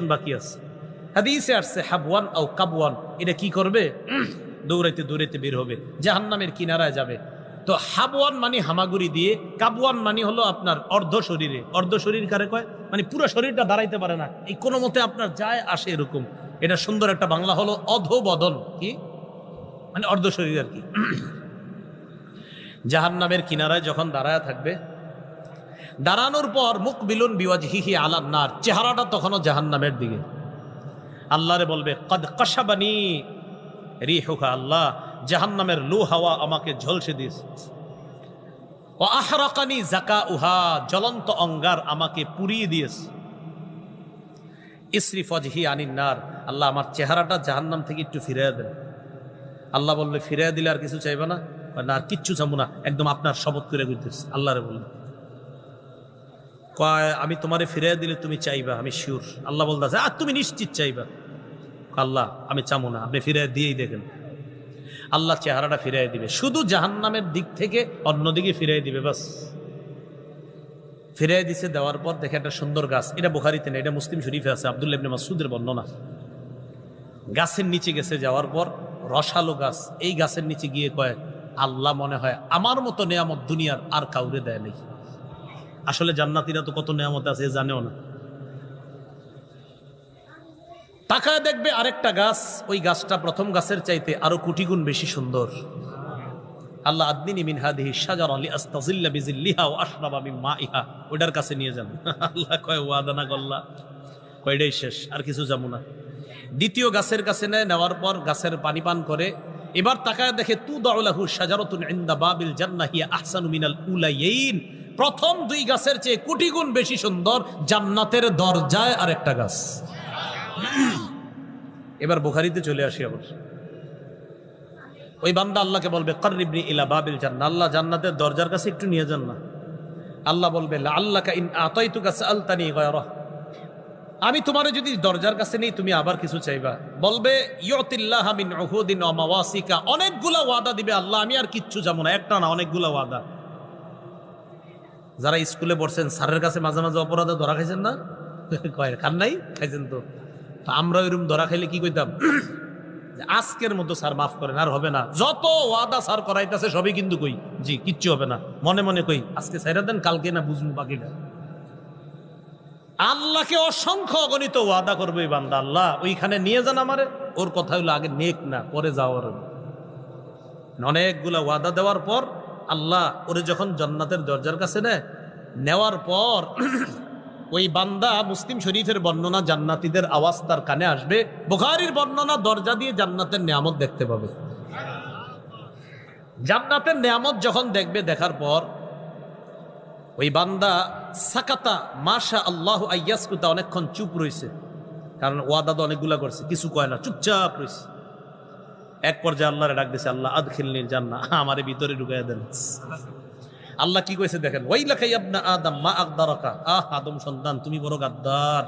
বাকি আছে। হাদিসে আসছে হাবওয়ান আও কাবওয়ান, এটা কি করবে? দৌড়াইতে দৌড়াইতে বের হবে, জাহান্নামের কিনারায় যাবে। তো হাবওয়ান মানে হামাগুড়ি দিয়ে, কাবওয়ান মানে হলো আপনার অর্ধ শরীরে। অর্ধ শরীর কারে কয়? মানে পুরো শরীরটা দাঁড়াইতে পারে না, এই কোনো মতে আপনার যায় আসে এরকম। এটা সুন্দর একটা বাংলা হলো অধোবদন, কি মানে অর্ধ শরীর আর কি। জাহান্নামের কিনারায় যখন দাঁড়ায় থাকবে, দাঁড়ানোর পর মুকবিলুন বিওয়াজহিহি আলান নার, চেহারাটা তখনও জাহান্নামের দিকে। আল্লাহরে বলবে কদ কাশাবানি রিহুহা, আল্লাহ জাহান্নামের লু হাওয়া আমাকে ঝলসে দিস। ও আহরাকানি যাকাউহা, জ্বলন্ত অঙ্গার আমাকে পুড়িয়ে দিয়েছে। ইসরিফ ওয়াজহি আনিন নার, আল্লাহ আমার চেহারাটা জাহান্নাম থেকে একটু ফিরিয়ে দেন। আল্লাহ বললে ফিরিয়ে দিলে আর কিছু চাইবে না? না, আর কিচ্ছু চাবো না, একদম আপনার শপথ করে কইতেছি। আল্লাহরে বললে কয় আমি তোমারে ফিরিয়ে দিলে তুমি চাইবা, আমি শিওর। আল্লাহ বলতেছে আর তুমি নিশ্চিত চাইবা? আল্লাহ আমি চাবো না, আপনি ফিরিয়ে দিয়েই দেখেন। আল্লাহ চেহারাটা ফিরিয়ে দিবে, শুধু জাহান্নামের দিক থেকে অন্যদিকে ফিরিয়ে দিবে, বাস। ফিরিয়ে দিছে, দেওয়ার পর দেখে একটা সুন্দর গাছ, এটা বুখারীতে না, এটা মুসলিম শরীফে আছে, আব্দুল্লাহ ইবনে মাসউদের বর্ণনা। গাছের নিচে গেছে, যাওয়ার পর রসালো গাছ, এই গাছের নিচে গিয়ে কয় আল্লাহ মনে হয় আমার মতো নেয়ামত দুনিয়ার আর কাউরে দেয় নেই। আসলে জান্নাতীরা তো কত নেয়ামত আছে জানেও না। তাকায় দেখবে আরেকটা গাছ, ওই গাছটা প্রথম গাছের চাইতে আরো কোটি গুণ বেশি সুন্দর। আল্লাহ আদনিনি মিন হাদিহি শাজারা লিআস্তাযিল্লা বিযিল্লিহা ওয়া আশরাবা মিন মাইহা, ওটার কাছে নিয়ে যান। আল্লাহ কয় ওয়াদা না করলা, কয়টাই শেষ, আর কিছু যাবো না। দ্বিতীয় গাছের কাছে নেওয়ার পর গাছের পানি পান করে, এবার তাকায় দেখে তুদাউ লাহু শাজারাতুন ইনদা বাবিল জান্নাহ হিয়া আহসানু মিনাল উলাইয়িন, প্রথম দুই গাছের চেয়ে কোটি গুণ বেশি সুন্দর জান্নাতের দরজায় আরেকটা গাছ। এবার বুখারীতে চলে আসি। আবার ওই বান্দা আল্লাহকে বলবে কাররিবনি ইলা বাবিল জান্নাহ, আল্লাহ জান্নাতের দরজার কাছে একটু নিয়ে যান না। আল্লাহ বলবে লাআল্লাকা ইন আতাইতুকা সাআলতানি গায়রাহ, আমি তোমারে যদি দরজার কাছে নেই তুমি আবার কিছু চাইবা। বলবে ইউতিল্লাহা মিন উহুদিন ওয়া মাওয়াসিকা, অনেকগুলা ওয়াদা দিবে আল্লাহ, আমি আর কিচ্ছু যাবো না, একটা না অনেকগুলা ওয়াদা। যারা স্কুলে পড়ছেন স্যারের কাছে মাঝে মাঝে অপরাধে ধরা খাইছেন না? কয় খান নাই? খাইছেন তো। আমরা ওইরকম ধরা খাইলে কি কইতাম? আজকের মতো স্যার মাফ করেন, আর হবে না। যত ওয়াদা স্যার করাইতেছে সবই কিন্তু কই জি কিচ্ছু হবে না, মনে মনে কই আজকে ছাইরা দেন, কালকে না বুঝবো বাকিটা। আল্লাহকে অসংখ্য অগণিত ওয়াদা করবে এই বান্দা, আল্লাহ ওইখানে নিয়ে যান আমারে। ওর কথা হইলো আগে নেক না, পরে যাওয়ার। অনেকগুলা ওয়াদা দেওয়ার পর আল্লাহ ওরে যখন জান্নাতের দরজার কাছে নেওয়ার পর ওই বান্দা, মুসলিম শরীফের বর্ণনা, জান্নাতীদের আওয়াজ তার কানে আসবে, বুখারীর বর্ণনা দরজা দিয়ে জান্নাতের নিয়ামত দেখতে পাবে। জান্নাতের নিয়ামত যখন দেখবে, দেখার পর ওই বান্দা সাকাতা মাশা আল্লাহ আইয়াসকুতা, অনেকক্ষণ চুপ রয়েছে, কারণ ওয়াদা তো অনেকগুলা করছে, কিছু কয় না, চুপচাপ রয়েছে। এক পর্যায়ে আল্লাহরে ডাক দিছে, আল্লাহ আদখিলনিল জান্নাহ, আমারে ভিতরে ঢুকাইয়া দেন। আল্লাহ কি কইছে দেখেন, ওয়াইলাকা ইয়া ইবনা আদম মা আকদারাকা, আদম সন্তান তুমি বড় গাদ্দার।